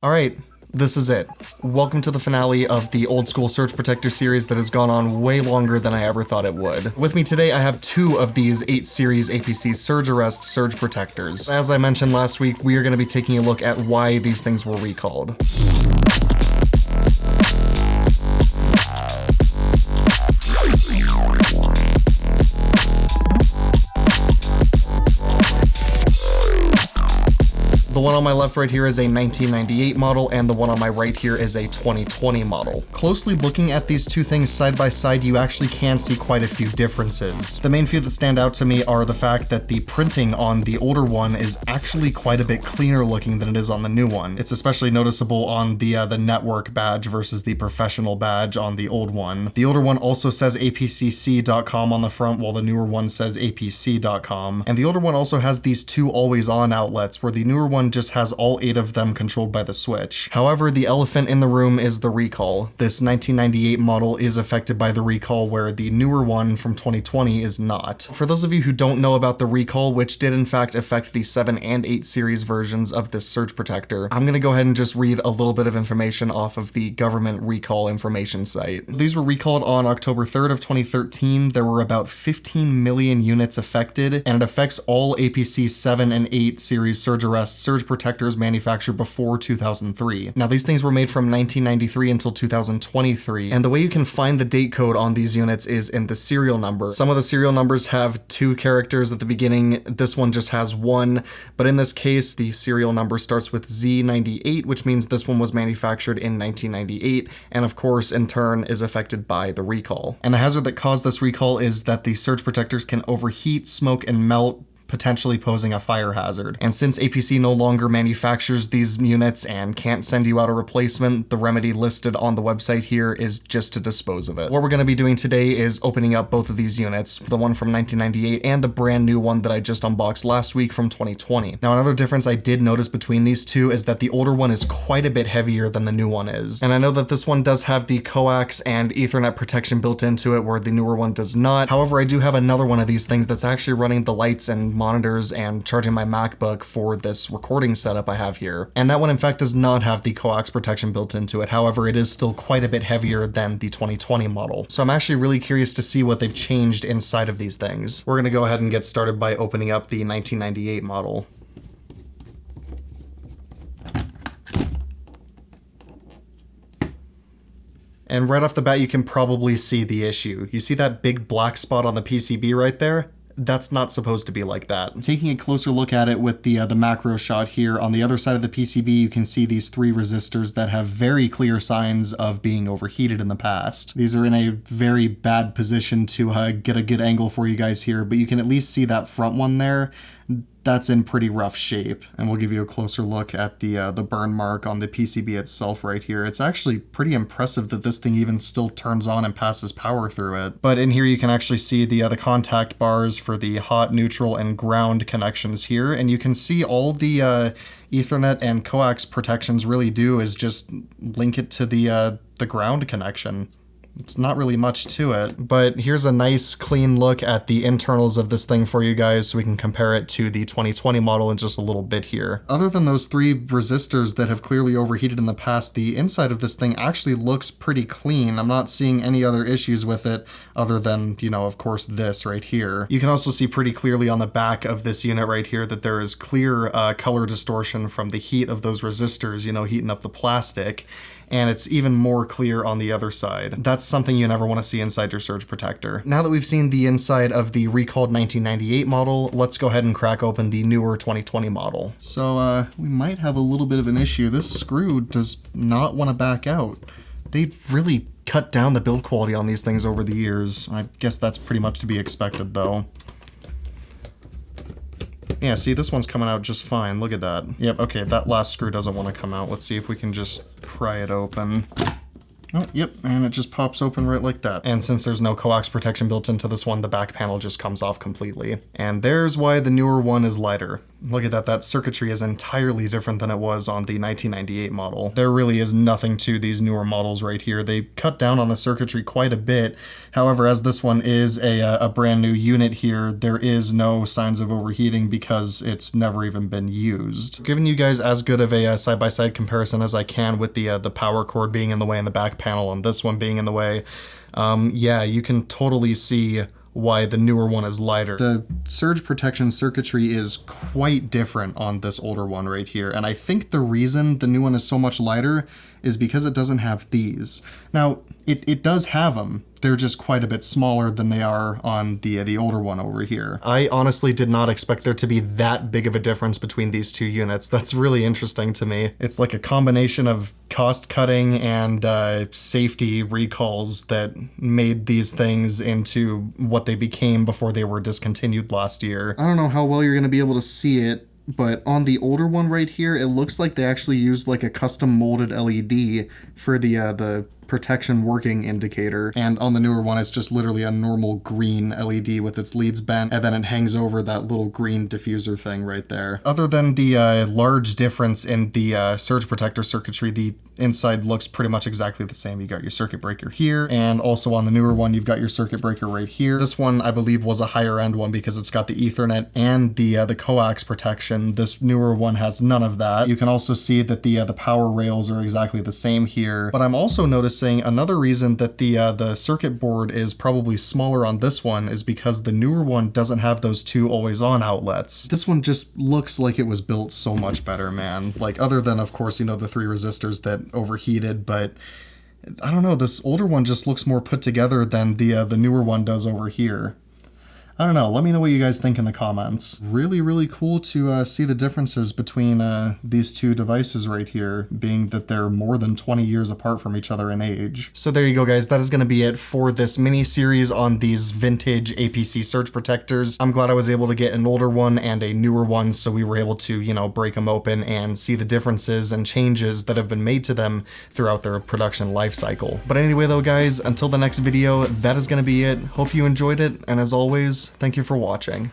Alright, this is it. Welcome to the finale of the old school surge protector series that has gone on way longer than I ever thought it would. With me today I have two of these 8 series APC SurgeArrest surge protectors. As I mentioned last week, we are going to be taking a look at why these things were recalled. The one on my left right here is a 1998 model, and the one on my right here is a 2020 model. Closely looking at these two things side by side, you actually can see quite a few differences. The main few that stand out to me are the fact that the printing on the older one is actually quite a bit cleaner looking than it is on the new one. It's especially noticeable on the network badge versus the professional badge on the old one. The older one also says apcc.com on the front, while the newer one says apc.com. And the older one also has these two always on outlets, where the newer one just has all 8 of them controlled by the switch. However, the elephant in the room is the recall. This 1998 model is affected by the recall, where the newer one from 2020 is not. For those of you who don't know about the recall, which did in fact affect the 7 and 8 series versions of this surge protector, I'm gonna go ahead and just read a little bit of information off of the government recall information site. These were recalled on October 3rd of 2013. There were about 15 million units affected, and it affects all APC 7 and 8 series SurgeArrest surge protectors manufactured before 2003. Now, these things were made from 1993 until 2023, and the way you can find the date code on these units is in the serial number. Some of the serial numbers have 2 characters at the beginning. This one just has 1, but in this case, the serial number starts with Z98, which means this one was manufactured in 1998, and of course, in turn, is affected by the recall. And the hazard that caused this recall is that the surge protectors can overheat, smoke, and melt, potentially posing a fire hazard. And since APC no longer manufactures these units and can't send you out a replacement, the remedy listed on the website here is just to dispose of it. What we're going to be doing today is opening up both of these units, the one from 1998 and the brand new one that I just unboxed last week from 2020. Now, another difference I did notice between these two is that the older one is quite a bit heavier than the new one is. And I know that this one does have the coax and Ethernet protection built into it, where the newer one does not. However, I do have another one of these things that's actually running the lights and monitors and charging my MacBook for this recording setup I have here. And that one in fact does not have the coax protection built into it. However, it is still quite a bit heavier than the 2020 model. So I'm actually really curious to see what they've changed inside of these things. We're gonna go ahead and get started by opening up the 1998 model. And right off the bat, you can probably see the issue. You see that big black spot on the PCB right there? That's not supposed to be like that. Taking a closer look at it with the macro shot here, on the other side of the PCB, you can see these 3 resistors that have very clear signs of being overheated in the past. These are in a very bad position to get a good angle for you guys here, but you can at least see that front one there. That's in pretty rough shape. And we'll give you a closer look at the burn mark on the PCB itself right here. It's actually pretty impressive that this thing even still turns on and passes power through it. But in here you can actually see the contact bars for the hot, neutral, and ground connections here. And you can see all the Ethernet and coax protections really do is just link it to the ground connection. It's not really much to it, but here's a nice clean look at the internals of this thing for you guys so we can compare it to the 2020 model in just a little bit here. Other than those 3 resistors that have clearly overheated in the past, the inside of this thing actually looks pretty clean. I'm not seeing any other issues with it other than, you know, of course, this right here. You can also see pretty clearly on the back of this unit right here that there is clear color distortion from the heat of those resistors, you know, heating up the plastic. And it's even more clear on the other side. That's something you never want to see inside your surge protector. Now that we've seen the inside of the recalled 1998 model, let's go ahead and crack open the newer 2020 model. So we might have a little bit of an issue. This screw does not want to back out. They've really cut down the build quality on these things over the years. I guess that's pretty much to be expected though. Yeah, see, this one's coming out just fine. Look at that. Yep, okay, that last screw doesn't want to come out. Let's see if we can just pry it open. Oh, yep, and it just pops open right like that. And since there's no coax protection built into this one, the back panel just comes off completely. And there's why the newer one is lighter. Look at that, that circuitry is entirely different than it was on the 1998 model. There really is nothing to these newer models right here. They cut down on the circuitry quite a bit. However, as this one is a brand new unit here, there is no signs of overheating because it's never even been used. Giving you guys as good of a side-by-side comparison as I can with the power cord being in the way in the back panel and this one being in the way. Yeah, you can totally see why the newer one is lighter. The surge protection circuitry is quite different on this older one right here, and I think the reason the new one is so much lighter is because it doesn't have these. Now, it does have them. They're just quite a bit smaller than they are on the older one over here. I honestly did not expect there to be that big of a difference between these two units. That's really interesting to me. It's like a combination of cost cutting and safety recalls that made these things into what they became before they were discontinued last year. I don't know how well you're going to be able to see it, but on the older one right here, it looks like they actually used like a custom molded LED for the protection working indicator, and on the newer one it's just literally a normal green LED with its leads bent, and then it hangs over that little green diffuser thing right there. Other than the large difference in the surge protector circuitry, the inside looks pretty much exactly the same. You got your circuit breaker here, and also on the newer one you've got your circuit breaker right here. This one I believe was a higher end one because it's got the Ethernet and the coax protection. This newer one has none of that. You can also see that the power rails are exactly the same here, but I'm also noticing another reason that the circuit board is probably smaller on this one is because the newer one doesn't have those two always on outlets. This one just looks like it was built so much better, man. Like, other than of course, you know, the 3 resistors that overheated, but I don't know, this older one just looks more put together than the newer one does over here. I don't know, let me know what you guys think in the comments. Really, really cool to see the differences between these two devices right here, being that they're more than 20 years apart from each other in age. So there you go, guys. That is going to be it for this mini-series on these vintage APC surge protectors. I'm glad I was able to get an older one and a newer one, so we were able to, you know, break them open and see the differences and changes that have been made to them throughout their production life cycle. But anyway, though, guys, until the next video, that is going to be it. Hope you enjoyed it, and as always, thank you for watching.